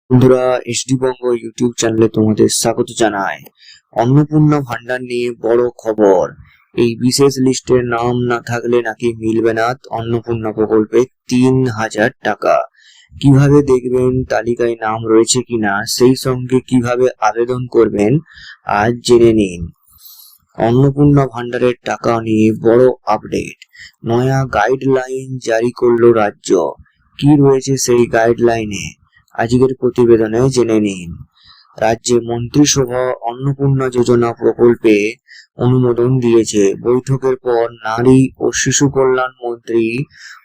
বন্ধুরা, এসডি বঙ্গ ইউটিউব চ্যানেলে তোমাদের স্বাগত জানাই। অন্নপূর্ণা ভান্ডার নিয়ে বড় খবর। এই বিশেষ লিস্টের নাম না থাকলে নাকি মিলবে না অন্নপূর্ণা প্রকল্পে ৩,০০০ টাকা। কিভাবে দেখবেন তালিকায় নাম রয়েছে কিনা, সেই সঙ্গে কিভাবে আবেদন করবেন আজ জেনে নিন। অন্নপূর্ণা ভান্ডারের টাকা নিয়ে বড় আপডেট। নয়া গাইডলাইন জারি করলো রাজ্য। কি রয়েছে সেই গাইডলাইনে আজকের প্রতিবেদনে জেনে নিন। রাজ্যে মন্ত্রিসভা অন্নপূর্ণা যোজনা প্রকল্পে অনুমোদন দিয়েছে। বৈঠকের পর নারী ও শিশু কল্যাণ মন্ত্রী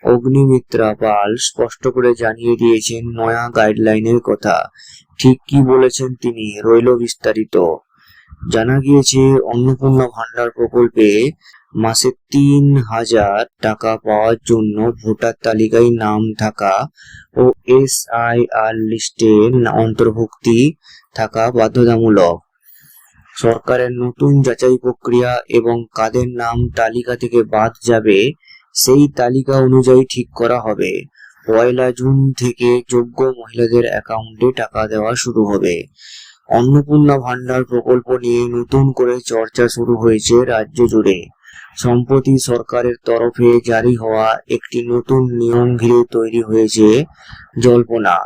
অগ্নিমিত্রা পাল স্পষ্ট করে জানিয়ে দিয়েছেন নয়া গাইডলাইনের কথা। ঠিক কি বলেছেন তিনি, রইল বিস্তারিত। জানা গিয়েছে অন্নপূর্ণা ভান্ডার প্রকল্পে মাসে ৩,০০০ টাকা পাওয়ার জন্য ভোটার তালিকায় নাম থাকা ও SIR লিস্টে অন্তর্ভুক্তি থাকা বাধ্যতামূলক। সরকারের নতুন যাচাই প্রক্রিয়া এবং কাদের নাম তালিকা থেকে বাদ যাবে সেই তালিকা অনুযায়ী ঠিক করা হবে। ১ জুন থেকে যোগ্য মহিলাদের অ্যাকাউন্টে টাকা দেওয়া শুরু হবে। অন্নপূর্ণা ভান্ডার প্রকল্প নিয়ে নতুন করে চর্চা শুরু হয়েছে রাজ্য জুড়ে। সম্প্রতি সরকারের তরফে জারি হওয়া একটি নতুন নিয়ম ঘিরে তৈরি হয়েছে জল্পনা।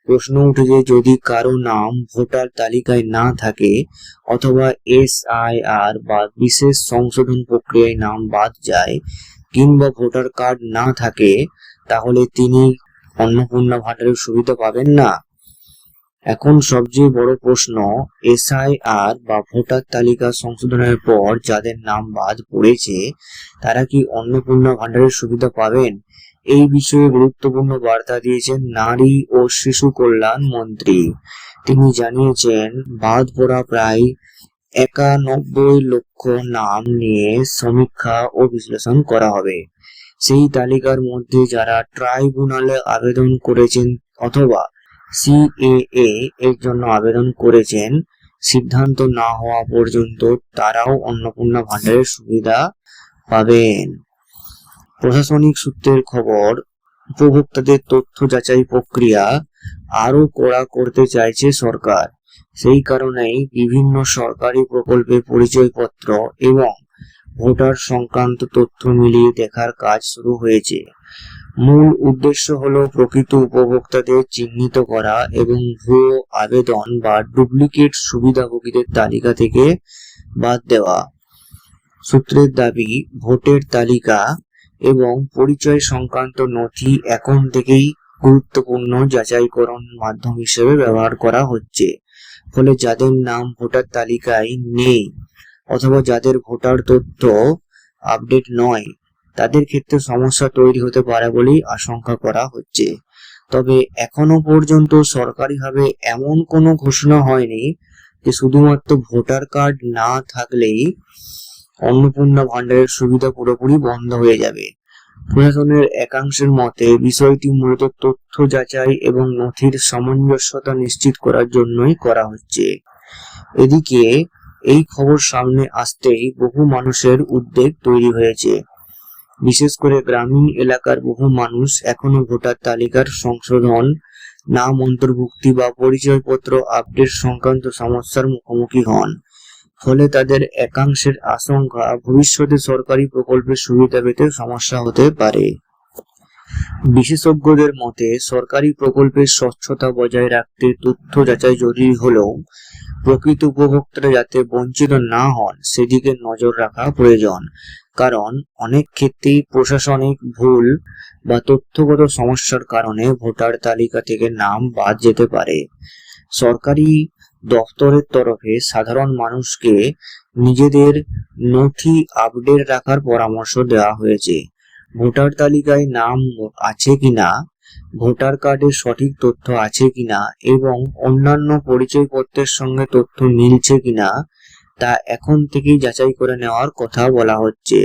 প্রশ্ন উঠেছে, যদি কারো নাম ভোটার তালিকায় না থাকে অথবা SIR বা বিশেষ সংশোধন প্রক্রিয়ায় নাম বাদ যায় কিংবা ভোটার কার্ড না থাকে, তাহলে তিনি অন্নপূর্ণা ভান্ডারের সুবিধা পাবেন না। এখন সবচেয়ে বড় প্রশ্ন, SIR বা ভোটার তালিকা সংশোধনের পর যাদের নাম বাদ পড়েছে তারা কি অন্নপূর্ণা ভান্ডারের সুবিধা পাবেন? এই বিষয়ে গুরুত্বপূর্ণ বার্তা দিয়েছেন নারী ও শিশু কল্যাণ মন্ত্রী। তিনি জানিয়েছেন, বাদ পড়া প্রায় ৯১ লক্ষ নাম নিয়ে সমীক্ষা ও বিশ্লেষণ করা হবে। সেই তালিকার মধ্যে যারা ট্রাইব্যুনালে আবেদন করেছেন অথবা CAA এর জন্য আবেদন করেছেন, সিদ্ধান্ত না হওয়া পর্যন্ত তারাও অন্নপূর্ণা ভান্ডারের সুবিধা পাবেন। প্রশাসনিক সূত্রের খবর, উপভোক্তাদের তথ্য যাচাই প্রক্রিয়া আরো কড়া করতে চাইছে সরকার। সেই কারণেই বিভিন্ন সরকারি প্রকল্পে পরিচয়পত্র এবং ভোটার সংক্রান্ত তথ্য মিলিয়ে দেখার কাজ শুরু হয়েছে। মূল উদ্দেশ্য হলো প্রকৃত উপভোক্তাদের চিহ্নিত করা এবং ভুয়ো আবেদন বা ডুপ্লিকেট সুবিধাভোগীদের তালিকা থেকে বাদ দেওয়া। সূত্রের দাবি, ভোটের তালিকা এবং পরিচয় সংক্রান্ত নথি এখন থেকেই গুরুত্বপূর্ণ যাচাইকরণ মাধ্যম হিসেবে ব্যবহার করা হচ্ছে। ফলে যাদের নাম ভোটার তালিকায় নেই অথবা যাদের ভোটার তথ্য আপডেট নয়, তাদের ক্ষেত্রে সমস্যা তৈরি হতে পারে বলেই আশঙ্কা করা হচ্ছে। তবে এখনো পর্যন্ত সরকারিভাবে এমন কোনো ঘোষণা হয়নি যে শুধুমাত্র ভোটার কার্ড না থাকলেই অন্নপূর্ণা ভান্ডারের সুবিধা পুরোপুরি বন্ধ হয়ে যাবে। প্রশাসনের একাংশের মতে বিষয়টি মূলত তথ্য যাচাই এবং নথির সামঞ্জস্যতা নিশ্চিত করার জন্যই করা হচ্ছে। এদিকে এই খবর সামনে আসতেই বহু মানুষের উদ্বেগ তৈরি হয়েছে। বিশেষ করে গ্রামীণ এলাকার বহু মানুষ এখনো ভোটার তালিকার সংশোধন, নাম অন্তর্ভুক্তি বা পরিচয়পত্র আপডেট সংক্রান্ত সমস্যার মুখোমুখি হন। ফলে তাদের একাংশের আশঙ্কা, ভবিষ্যতে সরকারি প্রকল্পের সুবিধা পেতে সমস্যা হতে পারে। বিশেষজ্ঞদের মতে, সরকারি প্রকল্পের স্বচ্ছতা বজায় রাখতে তথ্য যাচাই জরুরি হলেও প্রকৃত উপভোক্তারা যাতে বঞ্চিত না হন সেদিকে নজর রাখা প্রয়োজন। কারণ অনেক ক্ষেত্রেই প্রশাসনিক ভুল বা তথ্যগত সমস্যার কারণে ভোটার তালিকা থেকে নাম বাদ যেতে পারে। সরকারি দপ্তরের তরফে সাধারণ মানুষকে নিজেদের নথি আপডেট রাখার পরামর্শ দেওয়া হয়েছে। ভোটার তালিকায় নাম আছে কিনা, ভোটার কার্ডের সঠিক তথ্য আছে কিনা এবং অন্যান্য পরিচয়পত্রের সঙ্গে তথ্য মিলছে কিনা তা এখন থেকেই যাচাই করে নেওয়ার কথা বলা হচ্ছে।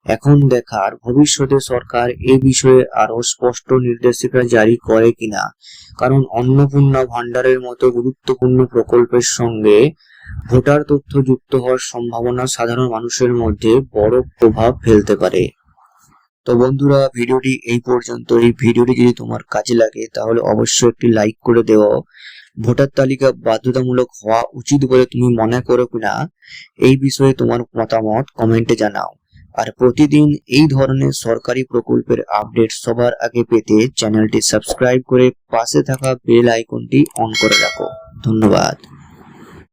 এখন দেখার ভবিষ্যতে সরকার এ বিষয়ে আরো স্পষ্ট নির্দেশিকা জারি করে কিনা। কারণ অন্নপূর্ণা ভান্ডারের মতো গুরুত্বপূর্ণ প্রকল্পের সঙ্গে ভোটার তথ্য যুক্ত হওয়ার সম্ভাবনা সাধারণ মানুষের মধ্যে বড় প্রভাব ফেলতে পারে। তো বন্ধুরা, ভিডিওটি এই পর্যন্ত। এই ভিডিওটি যদি তোমার কাজে লাগে তাহলে অবশ্যই একটি লাইক করে দেও। ভোটার তালিকা বাধ্যতামূলক হওয়া উচিত বলে তুমি মনে করো কিনা, এই বিষয়ে তোমার মতামত কমেন্টে জানাও। আর প্রতিদিন এই ধরনের সরকারি প্রকল্পের আপডেট সবার আগে পেতে চ্যানেলটি সাবস্ক্রাইব করে পাশে থাকা বেল আইকনটি অন করে রাখো। ধন্যবাদ।